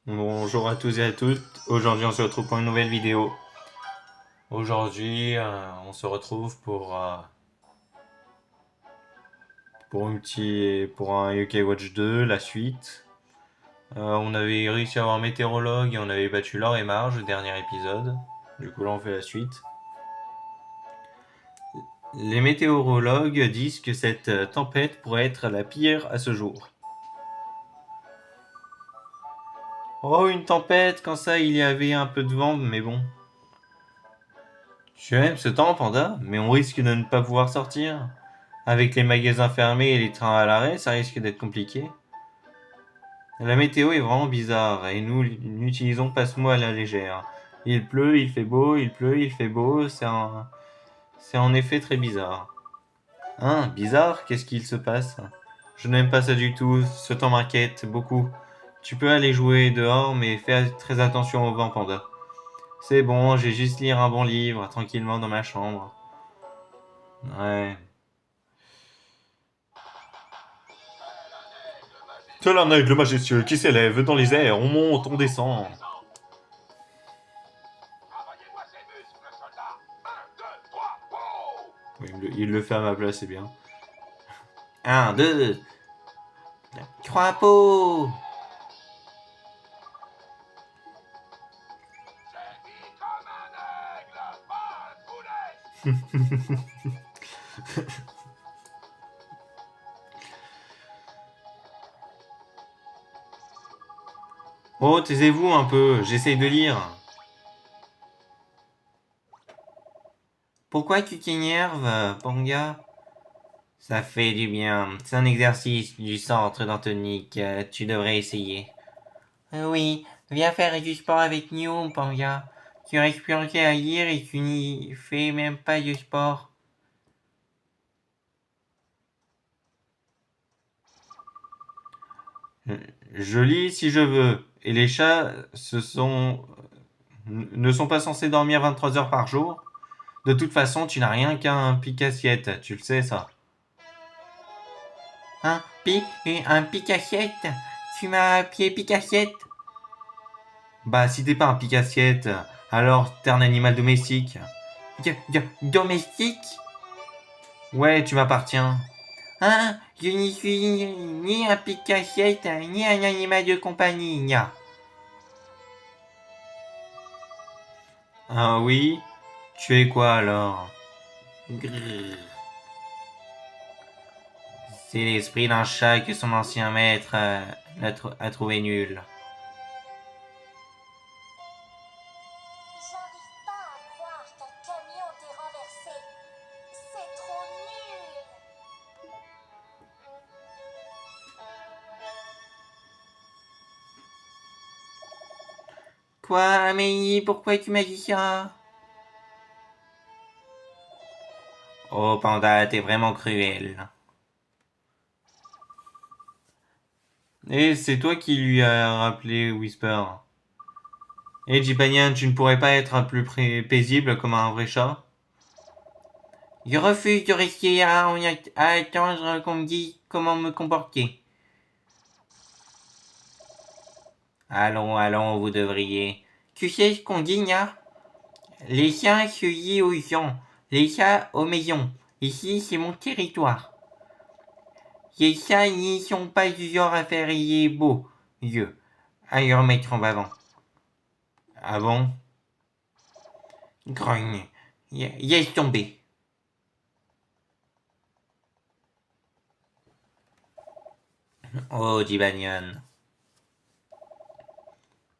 Bonjour à tous et à toutes. Aujourd'hui, on se retrouve pour une nouvelle vidéo. Aujourd'hui, on se retrouve pour un UK Watch 2, la suite. On avait réussi à avoir un météorologue et on avait battu Laure et Marge au dernier épisode. Du coup, là, on fait la suite. Les météorologues disent que cette tempête pourrait être la pire à ce jour. Oh, une tempête, quand ça, il y avait un peu de vent, mais bon. Tu aimes ce temps, Panda, mais on risque de ne pas pouvoir sortir. Avec les magasins fermés et les trains à l'arrêt, ça risque d'être compliqué. La météo est vraiment bizarre et nous n'utilisons pas ce mot à la légère. Il pleut, il fait beau, il pleut, il fait beau, c'est en effet très bizarre. Hein, bizarre? Qu'est-ce qu'il se passe? Je n'aime pas ça du tout, ce temps m'inquiète beaucoup. Tu peux aller jouer dehors, mais fais très attention au vent, Panda. C'est bon, j'ai juste lire un bon livre, tranquillement dans ma chambre. Ouais. Tel un aigle majestueux qui s'élève dans les airs, on monte, on descend. Oui, il le fait à ma place, c'est bien. Un, deux, trois pots. Oh, taisez-vous un peu, j'essaye de lire. Pourquoi tu t'énerves, Panga? Ça fait du bien. C'est un exercice du centre d'Antonique. Tu devrais essayer. Oui, viens faire du sport avec nous, Panga. Tu restes planté à lire et tu n'y fais même pas de sport. Je lis si je veux. Et les chats ne sont pas censés dormir 23 heures par jour. De toute façon, tu n'as rien qu'un pic-assiette, tu le sais ça. Un pic-assiette? Tu m'as appelé pic-assiette? Bah, si t'es pas un pic-assiette, alors t'es un animal domestique. Domestique? Ouais, tu m'appartiens. Je n'y suis ni un pic-assiette, ni un animal de compagnie, nia. Ah oui? Tu es quoi alors? Grrr. C'est l'esprit d'un chat que son ancien maître a trouvé nul. J'arrive pas à croire qu'un camion t'ait renversé. C'est trop nul. Quoi, Amélie, pourquoi tu m'as dit ça? Oh, Panda, t'es vraiment cruel. Et c'est toi qui lui as rappelé Whisper. Et Jibanyan, tu ne pourrais pas être un plus paisible comme un vrai chat? Je refuse de rester à attendre qu'on me dise comment me comporter. Allons, allons, vous devriez. Tu sais ce qu'on dit, Nia? Les chiens se lient aux gens, les chats aux maisons. Ici, c'est mon territoire. Les chats n'y sont pas du genre à faire rier beau, yeux, à leur mettre en avant. Ah bon? Grogne. Laisse tomber. Oh, Jibanyan.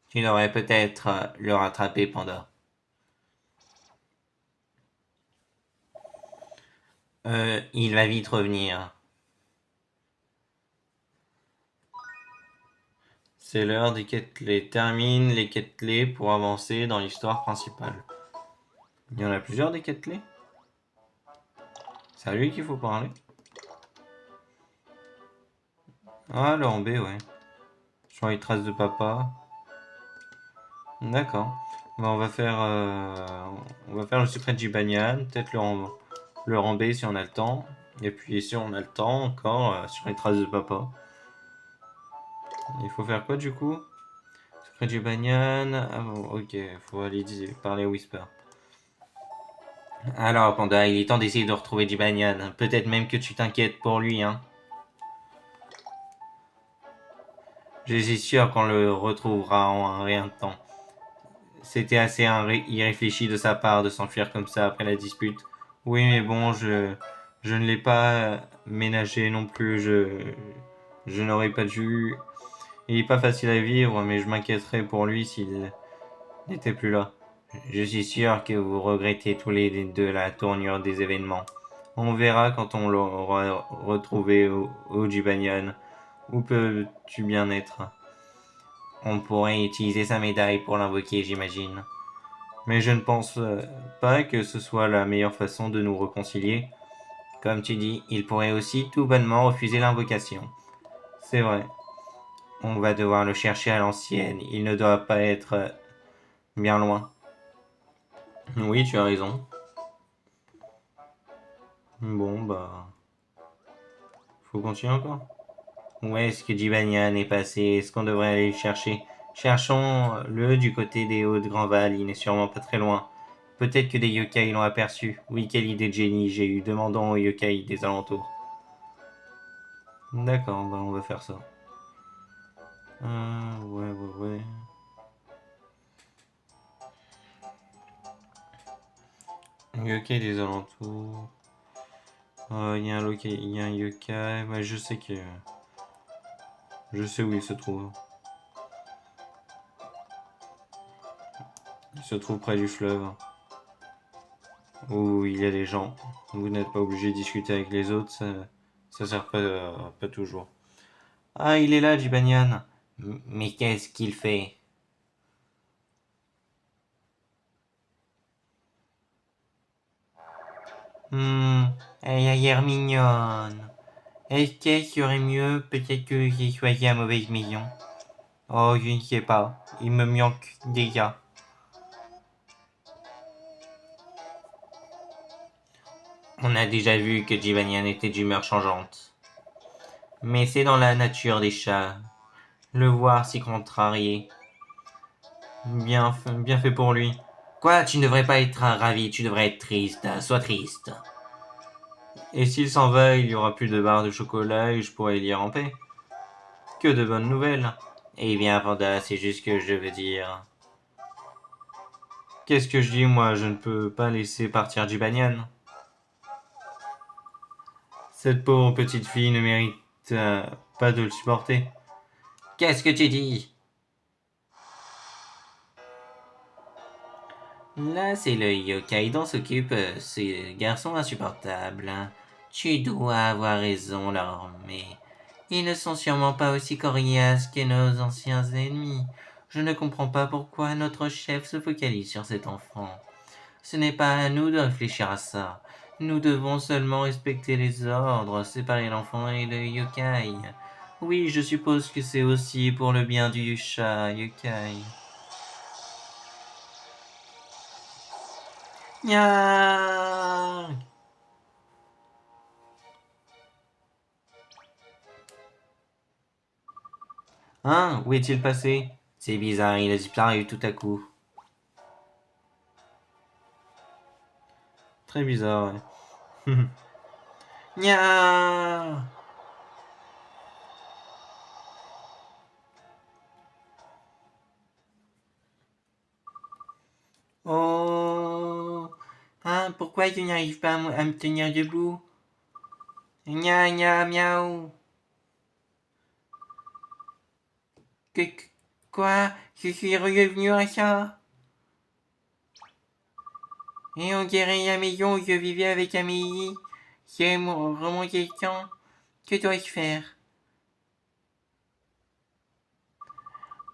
Tu devrais peut-être le rattraper, Panda. Il va vite revenir. C'est l'heure des quêtes clés. Termine les quêtes clés pour avancer dans l'histoire principale. Il y en a plusieurs des quêtes clés? C'est à lui qu'il faut parler. Ah, le en B, ouais. Sur les traces de papa. D'accord. Bah, on va faire le secret de Jibanyan. Peut-être le en B si on a le temps. Et puis si on a le temps, encore sur les traces de papa. Il faut faire quoi du coup? Près du banyan. Ah, bon, ok, faut aller parler à Whisper. Alors, Panda, il est temps d'essayer de retrouver du banyan. Peut-être même que tu t'inquiètes pour lui, hein. Je suis sûr qu'on le retrouvera en un rien de temps. C'était assez irréfléchi de sa part de s'enfuir comme ça après la dispute. Oui, mais bon, je ne l'ai pas ménagé non plus. Je n'aurais pas dû. Il est pas facile à vivre, mais je m'inquiéterais pour lui s'il n'était plus là. Je suis sûr que vous regrettez tous les deux la tournure des événements. On verra quand on l'aura retrouvé au Jibanyan. Où peux-tu bien être? On pourrait utiliser sa médaille pour l'invoquer, j'imagine. Mais je ne pense pas que ce soit la meilleure façon de nous réconcilier. Comme tu dis, il pourrait aussi tout bonnement refuser l'invocation. C'est vrai. On va devoir le chercher à l'ancienne. Il ne doit pas être bien loin. Oui, tu as raison. Bon, bah... Faut continuer encore. Où est-ce que Jibanyan est passé? Est-ce qu'on devrait aller le chercher? Cherchons-le du côté des Hauts de Grandval. Il n'est sûrement pas très loin. Peut-être que des yokai l'ont aperçu. Oui, quelle idée de génie j'ai eu. Demandons aux yokai des alentours. D'accord, bah on va faire ça. Ouais. Yokai des alentours. Il y a un yokai. Ouais, je sais que. Je sais où il se trouve. Il se trouve près du fleuve. Où il y a des gens. Vous n'êtes pas obligé de discuter avec les autres. Ça sert pas toujours. Ah, il est là, Jibanyan. Mais qu'est-ce qu'il fait? Elle a l'air mignonne. Est-ce qu'elle serait mieux? Peut-être que j'ai choisi la mauvaise maison. Oh, je ne sais pas. Il me manque déjà. On a déjà vu que Jibanyan était d'humeur changeante. Mais c'est dans la nature des chats. Le voir s'y contrarier. Bien fait pour lui. Quoi, tu ne devrais pas être ravi, tu devrais être triste. Sois triste. Et s'il s'en va, il y aura plus de barres de chocolat et je pourrai lire en paix. Que de bonnes nouvelles. Eh bien, Panda, c'est juste ce que je veux dire. Qu'est-ce que je dis, moi? Je ne peux pas laisser partir Jibanyan. Cette pauvre petite fille ne mérite pas de le supporter. Qu'est-ce que tu dis? Là, c'est le yokai dont s'occupe ce garçon insupportable. Tu dois avoir raison, Laure, mais ils ne sont sûrement pas aussi coriaces que nos anciens ennemis. Je ne comprends pas pourquoi notre chef se focalise sur cet enfant. Ce n'est pas à nous de réfléchir à ça. Nous devons seulement respecter les ordres, séparer l'enfant et le yokai. Oui, je suppose que c'est aussi pour le bien du chat yokai. Nya. Hein? Où est-il passé? C'est bizarre, il a disparu tout à coup. Très bizarre, ouais. Nya. Oh. Hein? Pourquoi je n'arrive pas à me tenir debout? Nya nya miaou. Que, quoi? Je suis revenu à ça? Et on dirait la maison où je vivais avec Amélie. C'est remonté le temps. Que dois-je faire?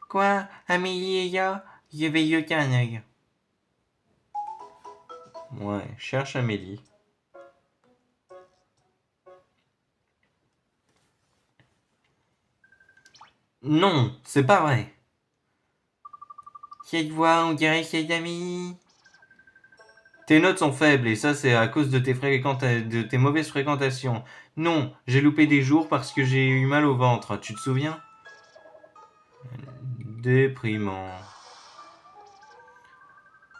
Quoi? Amélie est là? Je vais jeter un œil. Ouais, cherche Amélie. Non, c'est pas vrai. Cette voix, on dirait celle d'Amélie. Tes notes sont faibles et ça c'est à cause de de tes mauvaises fréquentations. Non, j'ai loupé des jours parce que j'ai eu mal au ventre, tu te souviens? Déprimant.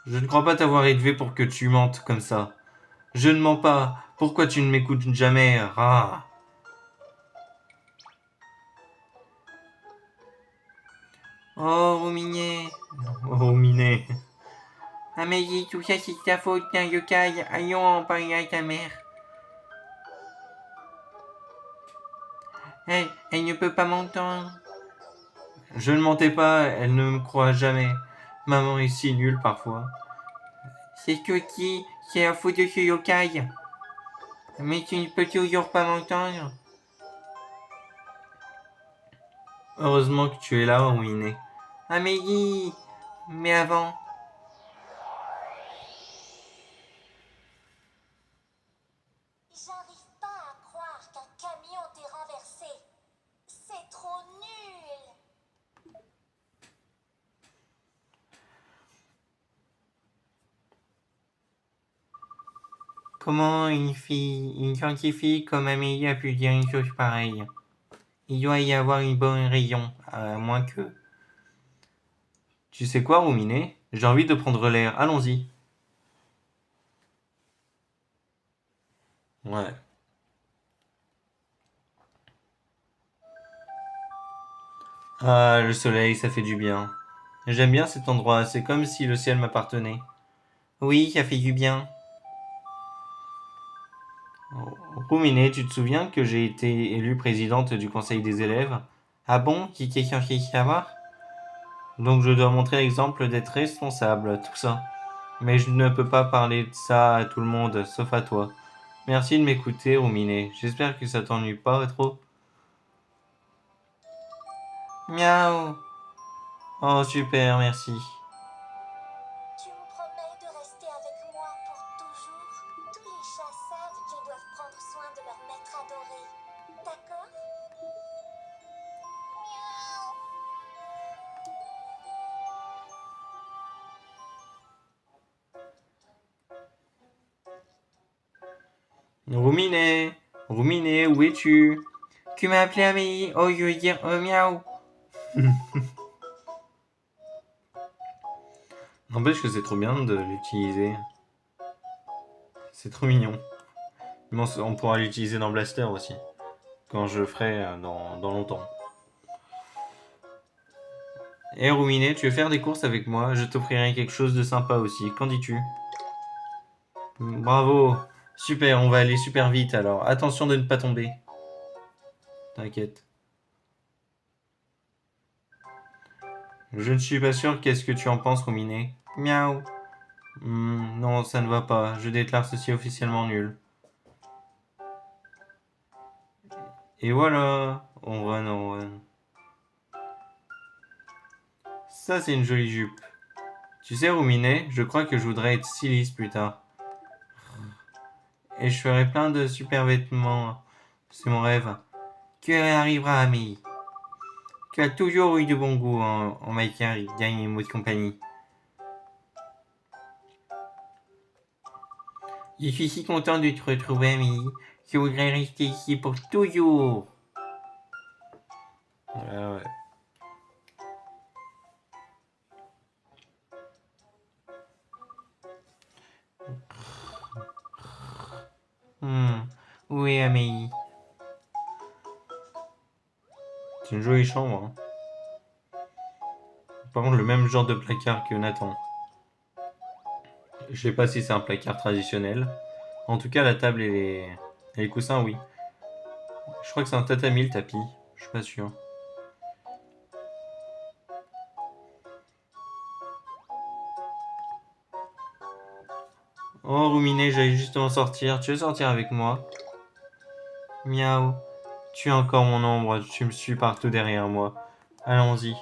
Je ne crois pas t'avoir élevé pour que tu mentes comme ça. Je ne mens pas. Pourquoi tu ne m'écoutes jamais? Ah. Oh, Rominé. Oh, Rominé. Amélie, tout ça c'est ta faute, un yokai. Allons en parler à ta mère. Elle ne peut pas m'entendre. Je ne mentais pas, elle ne me croit jamais. Maman est si nulle parfois. C'est que qui? C'est la faute de ce yokai. Mais tu ne peux toujours pas m'entendre. Heureusement que tu es là, Rominé. Amélie. Mais avant. J'arrive pas à croire qu'un camion t'ait renversé. C'est trop nul. Comment une gentille fille comme Amélie a pu dire une chose pareille? Il doit y avoir une bonne raison, à moins que... Tu sais quoi, Rominé? J'ai envie de prendre l'air, allons-y. Ouais. Ah, le soleil, ça fait du bien. J'aime bien cet endroit, c'est comme si le ciel m'appartenait. Oui, ça fait du bien. Rominé, tu te souviens que j'ai été élue présidente du conseil des élèves? Ah bon? Qui est censé savoir? Donc je dois montrer l'exemple d'être responsable, tout ça. Mais je ne peux pas parler de ça à tout le monde, sauf à toi. Merci de m'écouter, Rominé. J'espère que ça t'ennuie pas trop. Miaou. Oh, super, merci. Tu me promets de rester avec moi pour toujours? Tous les chats savent qu'ils doivent prendre soin de leur maître adoré. D'accord? Miaou. Rominé. Rominé, où es-tu? Tu m'as appelé Amélie. Oh, je veux dire miaou. N'empêche que c'est trop bien de l'utiliser. C'est trop mignon. On pourra l'utiliser dans Blaster aussi. Quand je le ferai dans longtemps. Eh Rouminet, tu veux faire des courses avec moi? Je t'offrirai quelque chose de sympa aussi. Qu'en dis-tu? Bravo! Super, on va aller super vite alors. Attention de ne pas tomber. T'inquiète. Je ne suis pas sûr, qu'est-ce que tu en penses, Rouminet? Miaou! Non, ça ne va pas. Je déclare ceci officiellement nul. Et voilà! On run, on run. Ça, c'est une jolie jupe. Tu sais, Rouminet, je crois que je voudrais être styliste plus tard. Et je ferai plein de super vêtements. C'est mon rêve. Tu arriveras, Amélie. Tu as toujours eu de bon goût en matière d'animaux de compagnie. Je suis si content de te retrouver, Amélie. Je voudrais rester ici pour toujours. Ouais, ouais. Où est Amélie? C'est une jolie chambre. Hein. Par contre, le même genre de placard que Nathan. Je sais pas si c'est un placard traditionnel. En tout cas, la table et les coussins, oui. Je crois que c'est un tatami le tapis. Je suis pas sûr. Oh, Rouminé, j'allais justement sortir. Tu veux sortir avec moi? Miaou. Tu es encore mon ombre. Tu me suis partout derrière moi. Allons-y.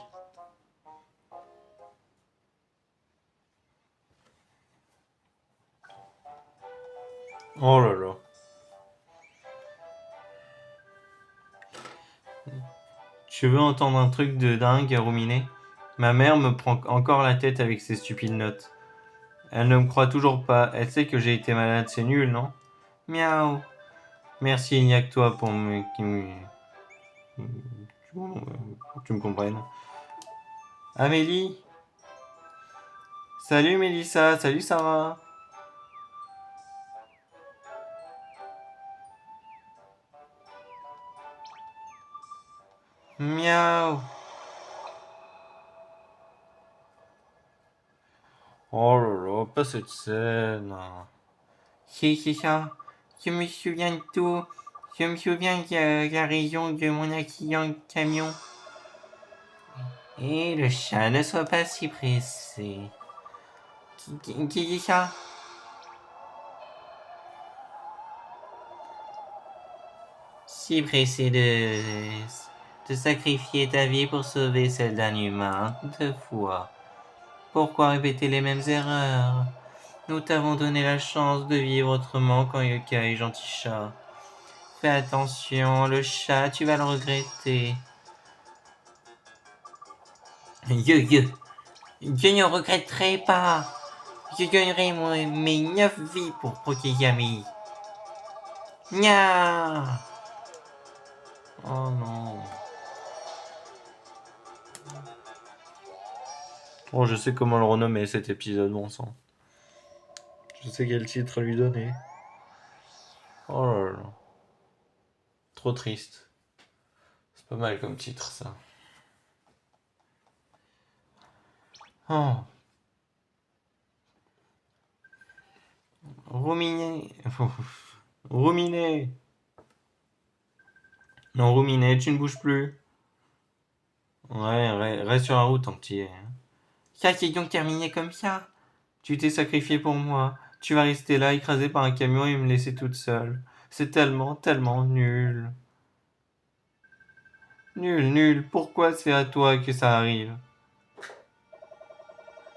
Oh là là. Tu veux entendre un truc de dingue, Rouminé? Ma mère me prend encore la tête avec ses stupides notes. Elle ne me croit toujours pas. Elle sait que j'ai été malade. C'est nul, non? Miaou. Merci, il n'y a que toi pour que tu me comprennes. Amélie? Salut Mélissa, salut Sarah. Miaou. Oh là là, pas cette scène. C'est ça. Je me souviens de tout. Je me souviens de la raison de mon accident de camion. Et le chat ne soit pas si pressé. Qui dit ça? Si pressé de sacrifier ta vie pour sauver celle d'un humain, 2 fois. Pourquoi répéter les mêmes erreurs? Nous t'avons donné la chance de vivre autrement quand Yoka est gentil chat. Fais attention, le chat, tu vas le regretter. Je ne regretterai pas. Je donnerai mes 9 vies pour protéger Amélie. Nya. Oh non. Oh, je sais comment le renommer cet épisode, bon sang. Je sais quel titre lui donner. Oh là là. Trop triste. C'est pas mal comme titre, ça. Oh. Ruminer. Ruminer. Non, Ruminer, tu ne bouges plus. Ouais, reste sur la route, entier. Ça, c'est donc terminé comme ça. Tu t'es sacrifié pour moi. Tu vas rester là, écrasé par un camion et me laisser toute seule. C'est tellement, tellement nul. Nul, nul. Pourquoi c'est à toi que ça arrive?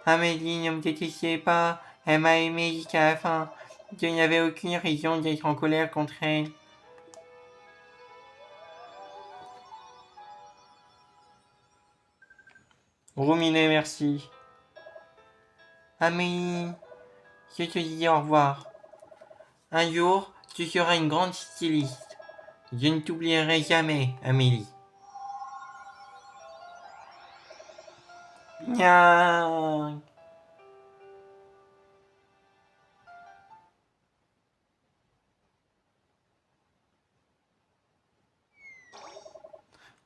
Amélie ne me détestait pas. Elle m'a aimé jusqu'à la fin. Je n'avais aucune raison d'être en colère contre elle. Ruminer, merci. Amélie, je te dis au revoir. Un jour, tu seras une grande styliste. Je ne t'oublierai jamais, Amélie. Nya.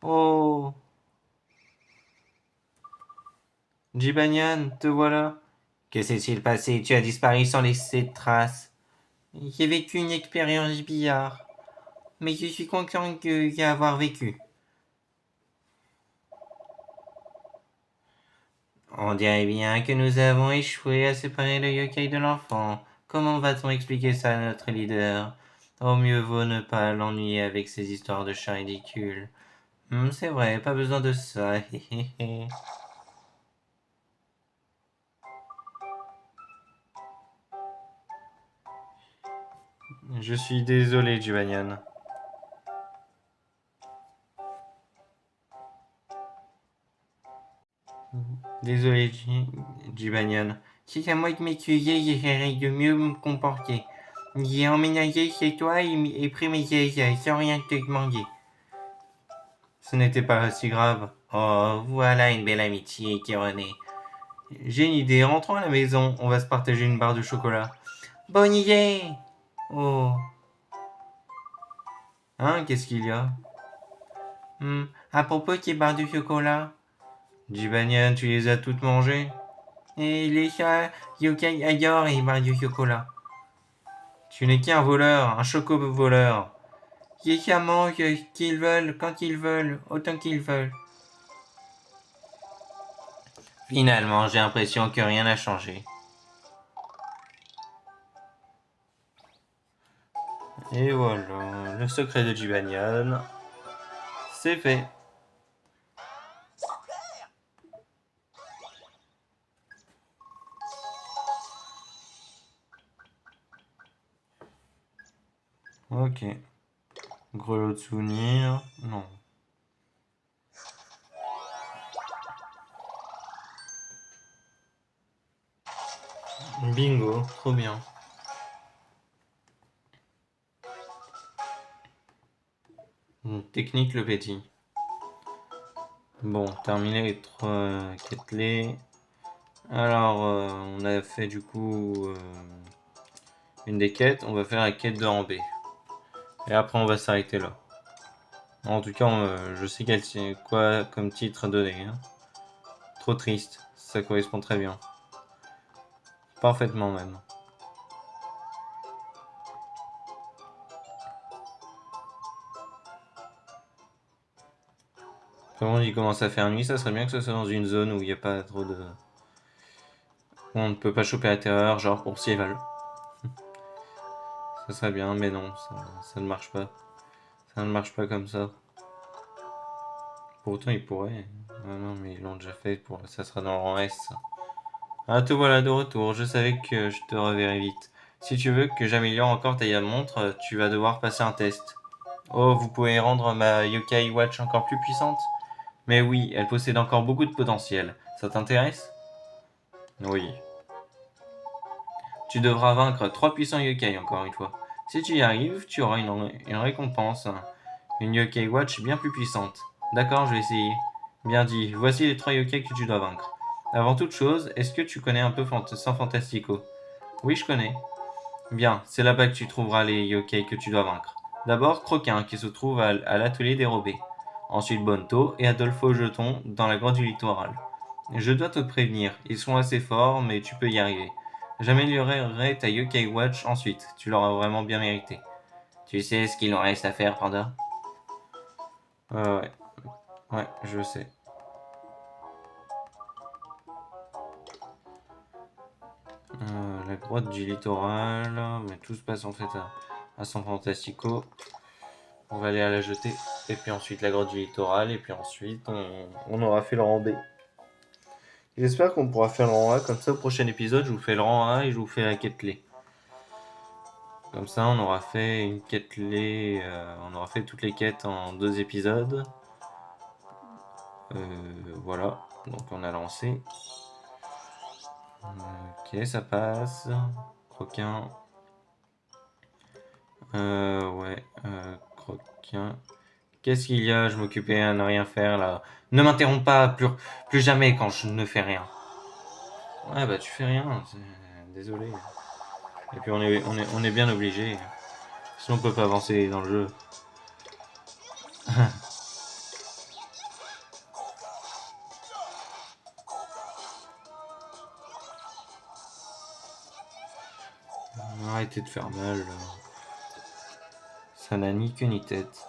Oh. Jibanyan, te voilà. Que s'est-il passé? Tu as disparu sans laisser de traces. J'ai vécu une expérience bizarre, mais je suis content d'y avoir vécu. On dirait bien que nous avons échoué à séparer le yokai de l'enfant. Comment va-t-on expliquer ça à notre leader? Au mieux vaut ne pas l'ennuyer avec ces histoires de chats ridicules. C'est vrai, pas besoin de ça. Je suis désolé, Jibanyan. Désolé, Jibanyan. Si c'est à moi de m'excuser, j'essaierai de mieux me comporter. J'ai emménagé chez toi et pris mes aises sans rien te demander. Ce n'était pas si grave. Oh, voilà une belle amitié qui renaît. J'ai une idée, rentrons à la maison, on va se partager une barre de chocolat. Bonne idée! Oh. Hein, qu'est-ce qu'il y a? À propos des barres de chocolat. Jibanyan, tu les as toutes mangées? Et les chats, yokai adorent les barres de chocolat. Tu n'es qu'un voleur, un choco-voleur. Les chats mangent ce qu'ils veulent, quand ils veulent, autant qu'ils veulent. Finalement, j'ai l'impression que rien n'a changé. Et voilà, le secret de Jibanyan, c'est fait. Ok. Grelot de souvenirs, non. Bingo, trop bien. Technique le petit. Bon, terminé les 3 quêtes clés. Alors, on a fait du coup une des quêtes. On va faire la quête de rang B. Et après, on va s'arrêter là. En tout cas, je sais quoi comme titre donner. Hein. Trop triste. Ça correspond très bien. Parfaitement même. Comment il commence à faire nuit, ça serait bien que ce soit dans une zone où il n'y a pas trop de... Où on ne peut pas choper la terreur, genre pour Cyril. Ça serait bien, mais non, ça ne marche pas. Ça ne marche pas comme ça. Pourtant, ils pourraient. Ah non, mais ils l'ont déjà fait, ça sera dans le rang S. Ah, te voilà de retour, je savais que je te reverrai vite. Si tu veux que j'améliore encore ta montre, tu vas devoir passer un test. Oh, vous pouvez rendre ma Yokai Watch encore plus puissante? Mais oui, elle possède encore beaucoup de potentiel. Ça t'intéresse? Oui. Tu devras vaincre 3 puissants yokai encore une fois. Si tu y arrives, tu auras une récompense. Une yokai watch bien plus puissante. D'accord, je vais essayer. Bien dit, voici les 3 yokai que tu dois vaincre. Avant toute chose, est-ce que tu connais un peu Sans Fantastico? Oui, je connais. Bien, c'est là-bas que tu trouveras les yokai que tu dois vaincre. D'abord, Croquin, qui se trouve à l'atelier dérobé. Ensuite, Bonto et Adolfo Jeton dans la grotte du littoral. Je dois te prévenir, ils sont assez forts, mais tu peux y arriver. J'améliorerai ta Yokai Watch ensuite, tu l'auras vraiment bien mérité. Tu sais ce qu'il en reste à faire, Panda? Ouais, ouais, je sais. La grotte du littoral, mais tout se passe en fait à San Fantastico. On va aller à la jetée, et puis ensuite la grotte du littoral, et puis ensuite on aura fait le rang B. J'espère qu'on pourra faire le rang A, comme ça au prochain épisode je vous fais le rang A et je vous fais la quête clé. Comme ça, on aura fait une quête clé, on aura fait toutes les quêtes en 2 épisodes. Voilà, donc on a lancé. Ok, ça passe. Croquin. Ouais, Croquin. Qu'est-ce qu'il y a? Je m'occupais à ne rien faire là. Ne m'interromps pas, plus jamais quand je ne fais rien. Ouais, bah tu fais rien, désolé. Et puis on est bien obligé. Sinon on peut pas avancer dans le jeu. Arrêtez de faire mal. Là. Ça n'a ni queue ni tête.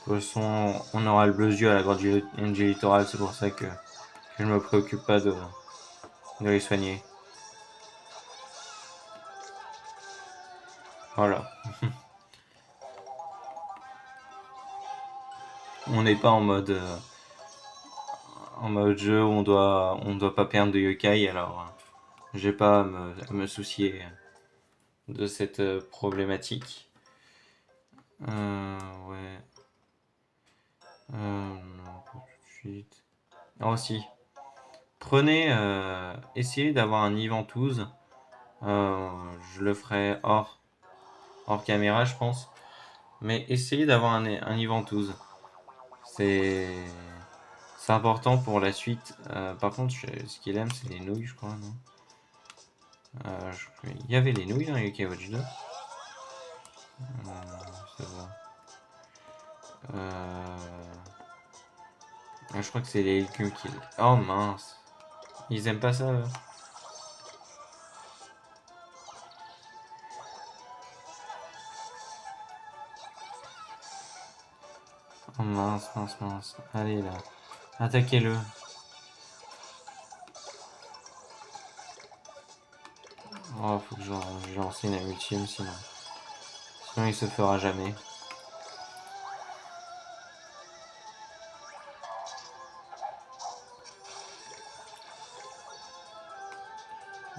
De toute façon, on aura le bleu yeux à la grotte du littoral, c'est pour ça que je me préoccupe pas de les soigner. Voilà. On n'est pas en mode jeu où on doit pas perdre de yokai, alors j'ai pas à me soucier de cette problématique. Ouais. Non, pas tout de suite. Ah, aussi. Prenez, essayez d'avoir un Iventouz. Je le ferai hors caméra, je pense. Mais essayez d'avoir un Iventouz. C'est c'est important pour la suite. Par contre, ce qu'il aime, c'est les nouilles, je crois, non? Il y avait les nouilles dans Yokai Watch 2. C'est bon. Je crois que c'est les légumes qui... Oh mince. Ils aiment pas ça, eux. Oh mince, mince, mince. Allez, là. Attaquez-le. Oh, faut que je lance une ultime, sinon il se fera jamais.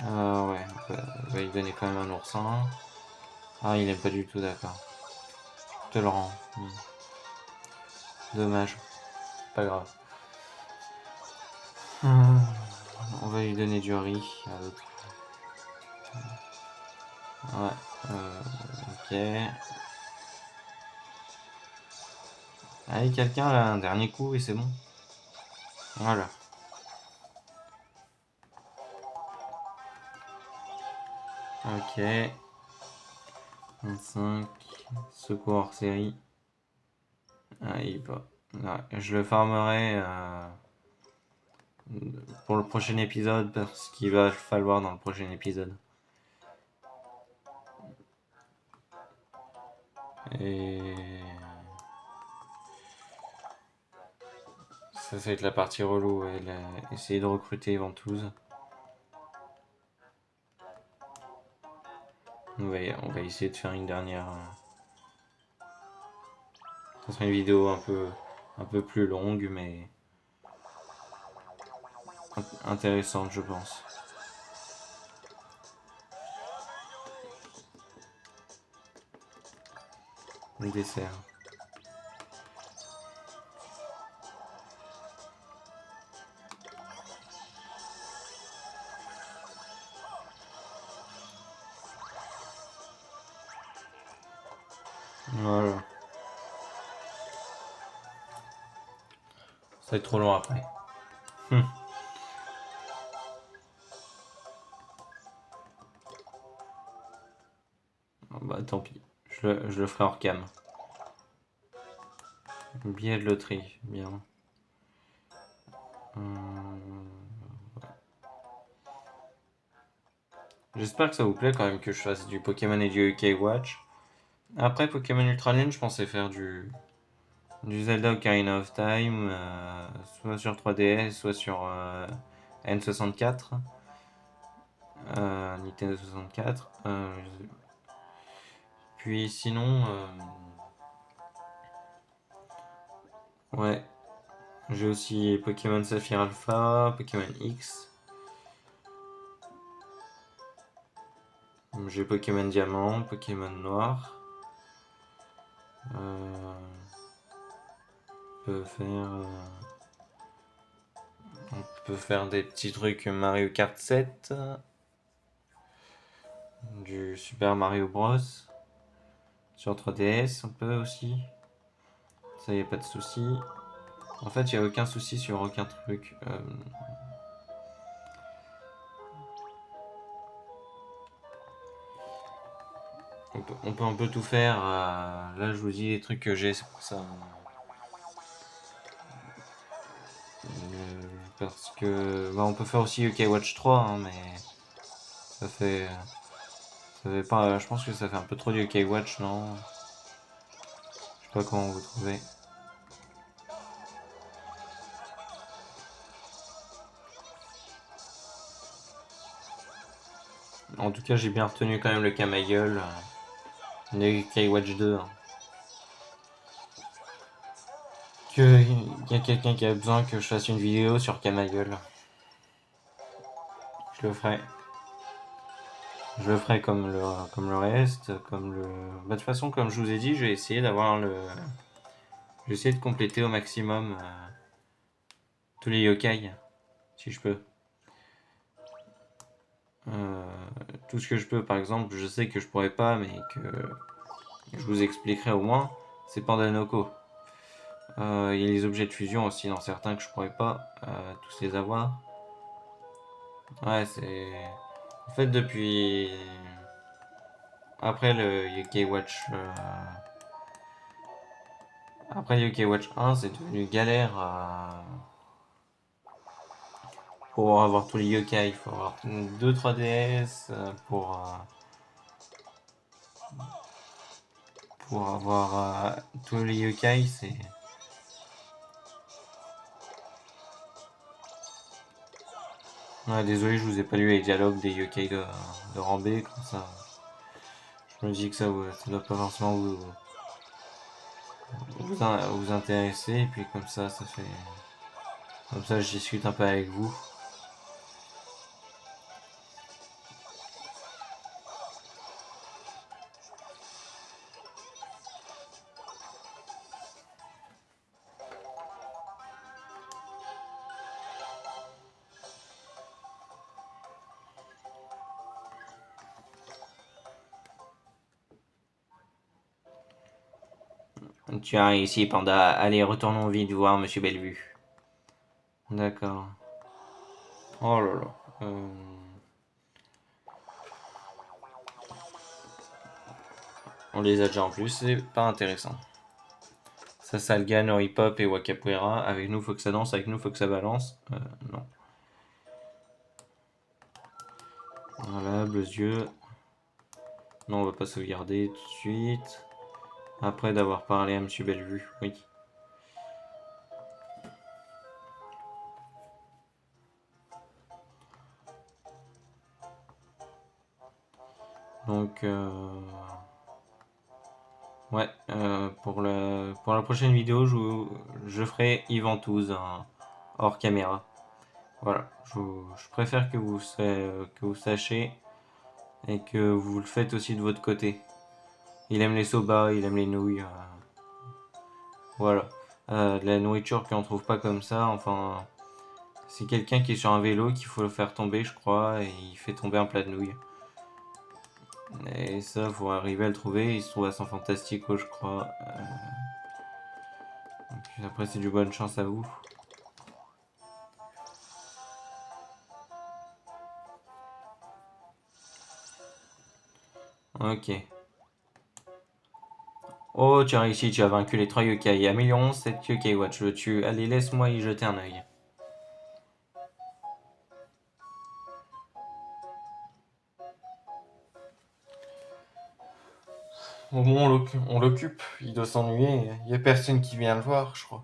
Ouais, on va lui donner quand même un oursin. Ah, il aime pas du tout, d'accord. te le rends. Dommage. Pas grave. On va lui donner du riz à l'autre. Ouais. Ok. Allez, quelqu'un là, un dernier coup et c'est bon. Voilà. Ok. 25. Secours hors série. Ah, il va. Ouais, je le farmerai pour le prochain épisode parce qu'il va falloir dans le prochain épisode. Et ça va être la partie relou, ouais, essayer de recruter Ventouse. On va essayer de faire une dernière. Ça sera une vidéo un peu plus longue, mais intéressante, je pense. Le dessert. Voilà. Ça va être trop long après. Oh, bah tant pis. Je le ferai hors cam. Billet de loterie, bien. J'espère que ça vous plaît quand même que je fasse du Pokémon et du UK Watch. Après Pokémon Ultra Lune, je pensais faire du Zelda Ocarina of Time, soit sur 3DS, soit sur N64, Nintendo 64. Puis sinon, ouais, j'ai aussi Pokémon Saphir Alpha, Pokémon X, j'ai Pokémon Diamant, Pokémon Noir. On peut faire, on peut faire des petits trucs Mario Kart 7, du Super Mario Bros. Sur 3DS, on peut aussi. Ça y a pas de souci. En fait, il y a aucun souci sur aucun truc. On peut un peu tout faire. Là, je vous dis les trucs que j'ai, c'est pour ça. Parce que bah, on peut faire aussi UK Watch 3, hein, mais ça fait, ça fait pas. Je pense que ça fait un peu trop du UK Watch, non? Je sais pas comment vous trouvez. En tout cas, j'ai bien retenu quand même le Camagueul. Le UK Watch 2. Hein. Qu'il y a quelqu'un qui a besoin que je fasse une vidéo sur Camagueul. Je le ferai. Je le ferai comme le reste, comme le. Bah, de toute façon, comme je vous ai dit, je vais essayer d'avoir le. Je vais essayer de compléter au maximum tous les yokai, si je peux. Euh, tout ce que je peux, par exemple, je sais que je pourrais pas, mais que je vous expliquerai au moins, c'est Pandanoko. Il y a les objets de fusion aussi dans certains que je pourrais pas tous les avoir. Ouais, c'est. En fait, depuis. Après le UK Watch. Après UK Watch 1, c'est devenu galère pour avoir tous les yokai. Il faut avoir 2 3DS pour avoir tous les yokai. C'est. Ouais, désolé, je vous ai pas lu les dialogues des yokai de Rambé, comme ça. Je me dis que ça doit pas forcément vous intéresser, et puis comme ça fait. Comme ça, je discute un peu avec vous. Tiens, ici, Panda. Allez, retournons vite voir Monsieur Bellevue. D'accord. Oh là là. On les a déjà en plus, c'est pas intéressant. Ça, Salgan, Hip-Hop et Wakapuera. Avec nous, faut que ça danse. Avec nous, faut que ça balance. Non. Voilà, Bleuzieux. Non, on va pas sauvegarder tout de suite. Après d'avoir parlé à Monsieur Bellevue, oui. Donc, ouais, pour la prochaine vidéo, je ferai Yventouz hors caméra. Voilà, je préfère que vous sachiez et que vous le faites aussi de votre côté. Il aime les soba, il aime les nouilles. Voilà. De la nourriture qu'on trouve pas comme ça, enfin, c'est quelqu'un qui est sur un vélo qu'il faut le faire tomber, je crois, et il fait tomber un plat de nouilles. Et ça, faut arriver à le trouver. Il se trouve à San Fantastico, je crois. Donc, après, c'est du bonne chance à vous. Ok. Oh, tu as réussi, tu as vaincu les 3 yokai. Améliorons cette yokai watch. Le tue. Allez, laisse-moi y jeter un œil. Au moins, on l'occupe. Il doit s'ennuyer. Il n'y a personne qui vient le voir, je crois.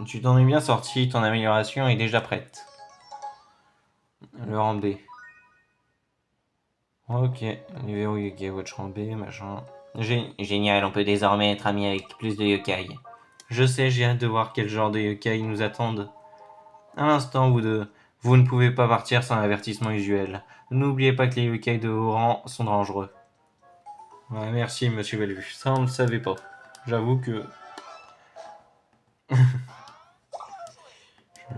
Tu t'en es bien sorti. Ton amélioration est déjà prête. Le rang B. Ok. Niveau yokai watch rang B, machin. Génial, on peut désormais être amis avec plus de yokai. Je sais, j'ai hâte de voir quel genre de yokai nous attendent. À l'instant, vous deux, vous ne pouvez pas partir sans l'avertissement usuel. N'oubliez pas que les yokai de haut rang sont dangereux. Ouais, merci, monsieur Bellevue. Ça, on ne le savait pas. J'avoue que.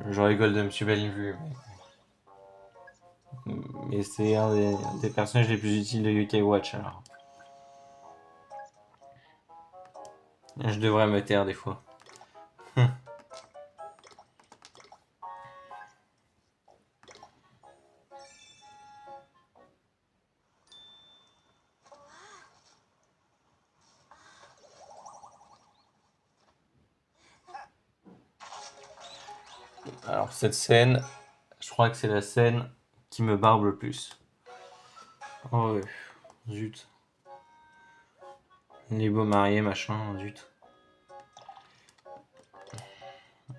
Je rigole de monsieur Bellevue, mais c'est un des personnages les plus utiles de Yokai Watch, alors. Je devrais me taire des fois. Alors, cette scène, je crois que c'est la scène qui me barbe le plus. Oh, ouais. Zut. Les beaux mariés, machin, zut.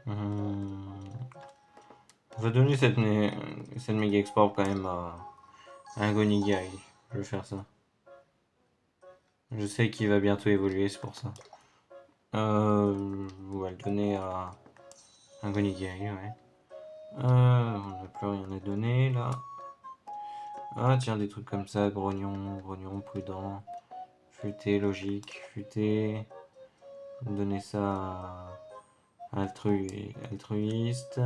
On va donner cette méga export quand même à un Gonigai. Je vais faire ça. Je sais qu'il va bientôt évoluer, c'est pour ça. On va le donner à un Gonigai, ouais. On n'a plus rien à donner là. Ah tiens, des trucs comme ça, grognon, grognon, prudent, futé, logique, futé. Donner ça à altruiste.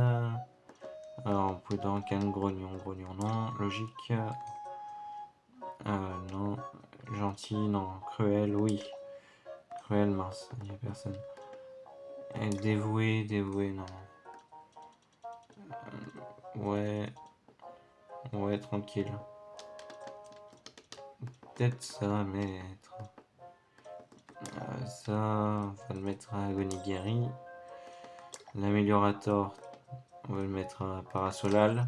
Alors, prudent, calme, grognon, grognon, non. Logique, non. Gentil, non. Cruel, oui. Cruel, mince, il n'y a personne. Et dévoué, dévoué, non. Ouais. Ouais, tranquille. Peut-être ça, mettre. Ça, on va le mettre à Agonigiri. L'améliorator, on va le mettre à Parasolal.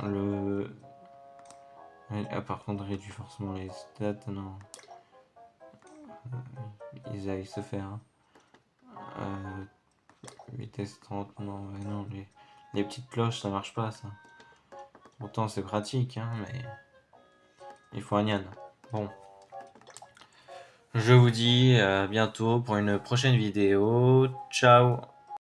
Le. Ah, par contre, réduit forcément les stats, non. Ils aillent se faire. Vitesse 30, non, ouais, non, les petites cloches, ça marche pas, ça. Pourtant, c'est pratique, hein, mais il faut un Nyan. Bon. Je vous dis à bientôt pour une prochaine vidéo. Ciao!